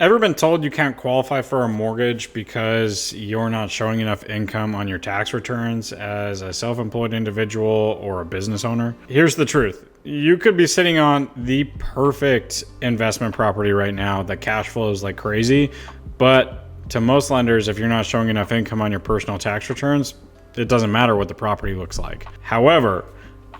Ever been told you can't qualify for a mortgage because you're not showing enough income on your tax returns as a self-employed individual or a business owner? Here's the truth. You could be sitting on the perfect investment property right now that cash flows like crazy, but to most lenders, if you're not showing enough income on your personal tax returns, it doesn't matter what the property looks like. However,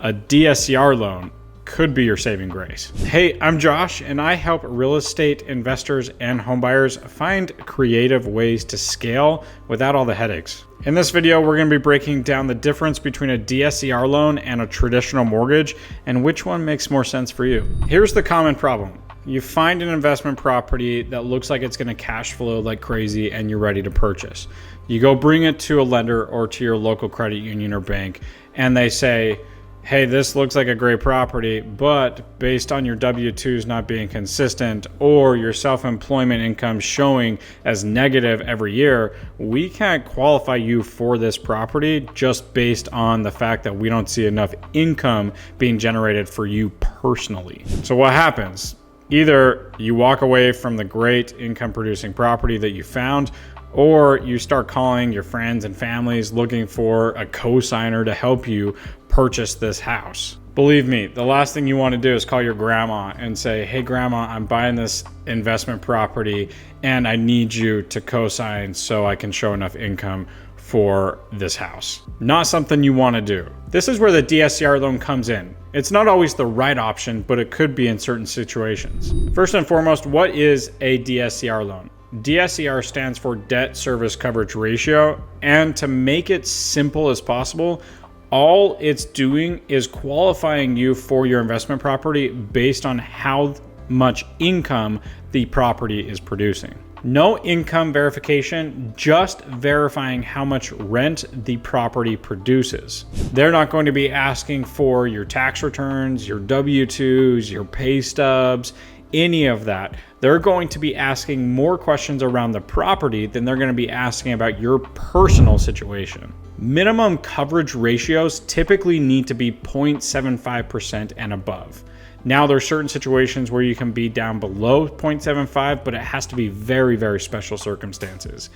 a DSCR loan could be your saving grace. Hey, I'm Josh, and I help real estate investors and homebuyers find creative ways to scale without all the headaches. In this video, we're going to be breaking down the difference between a DSCR loan and a traditional mortgage and which one makes more sense for you. Here's the common problem. You find an investment property that looks like it's going to cash flow like crazy and you're ready to purchase. You go bring it to a lender or to your local credit union or bank, and they say, hey, this looks like a great property, but based on your W-2s not being consistent or your self-employment income showing as negative every year, we can't qualify you for this property just based on the fact that we don't see enough income being generated for you personally. So what happens? Either you walk away from the great income producing property that you found, or you start calling your friends and families looking for a co-signer to help you purchase this house. Believe me, the last thing you want to do is call your grandma and say, hey grandma, I'm buying this investment property and I need you to co-sign so I can show enough income for this house. Not something you want to do. This is where the DSCR loan comes in. It's not always the right option, but it could be in certain situations. First and foremost, what is a DSCR loan? DSCR stands for debt service coverage ratio, and to make it simple as possible, all it's doing is qualifying you for your investment property based on how much income the property is producing. No income verification, just verifying how much rent the property produces. They're not going to be asking for your tax returns, your W-2s, your pay stubs, any of that. They're going to be asking more questions around the property than they're going to be asking about your personal situation. Minimum coverage ratios typically need to be 0.75% and above. Now, there are certain situations where you can be down below 0.75, but it has to be very, very special circumstances.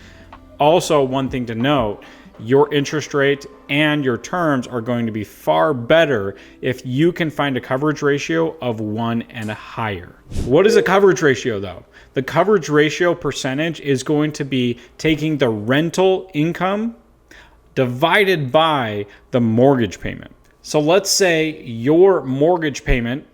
Also, one thing to note, your interest rate and your terms are going to be far better if you can find a coverage ratio of 1 and higher. What is a coverage ratio though? The coverage ratio percentage is going to be taking the rental income divided by the mortgage payment. So let's say your mortgage payment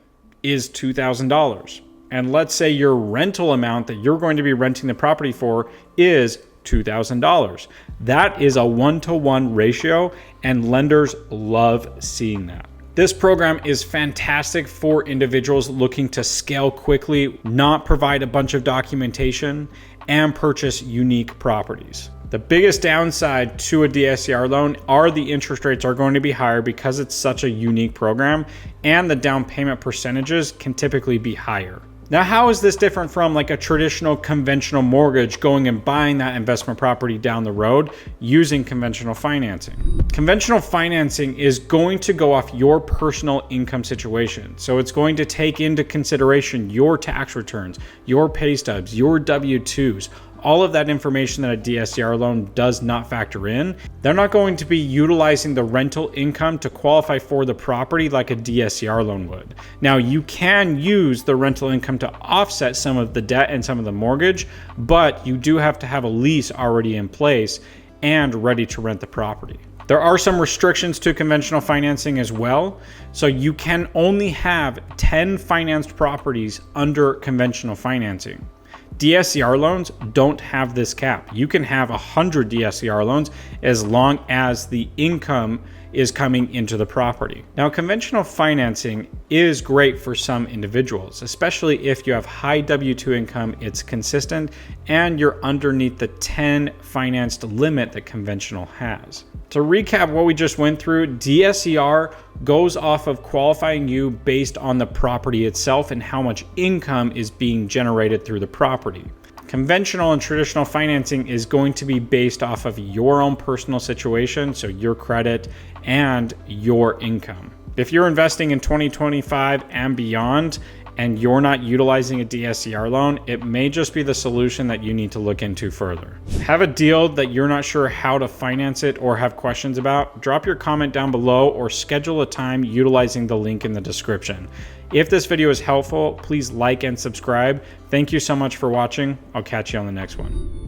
is $2,000. And let's say your rental amount that you're going to be renting the property for is $2,000. That is a 1-to-1 ratio, and lenders love seeing that. This program is fantastic for individuals looking to scale quickly, not provide a bunch of documentation, and purchase unique properties. The biggest downside to a DSCR loan are the interest rates are going to be higher because it's such a unique program, and the down payment percentages can typically be higher. Now, how is this different from like a traditional conventional mortgage, going and buying that investment property down the road using conventional financing? Conventional financing is going to go off your personal income situation. So it's going to take into consideration your tax returns, your pay stubs, your W-2s, all of that information that a DSCR loan does not factor in. They're not going to be utilizing the rental income to qualify for the property like a DSCR loan would. Now, you can use the rental income to offset some of the debt and some of the mortgage, but you do have to have a lease already in place and ready to rent the property. There are some restrictions to conventional financing as well. So you can only have 10 financed properties under conventional financing. DSCR loans don't have this cap. You can have 100 DSCR loans as long as the income is coming into the property. Now, conventional financing is great for some individuals, especially if you have high W-2 income, it's consistent, and you're underneath the 10 financed limit that conventional has. To recap what we just went through, DSCR goes off of qualifying you based on the property itself and how much income is being generated through the property. Conventional and traditional financing is going to be based off of your own personal situation, so your credit and your income. If you're investing in 2025 and beyond and you're not utilizing a DSCR loan, it may just be the solution that you need to look into further. Have a deal that you're not sure how to finance it or have questions about? Drop your comment down below or schedule a time utilizing the link in the description. If this video is helpful, please like and subscribe. Thank you so much for watching. I'll catch you on the next one.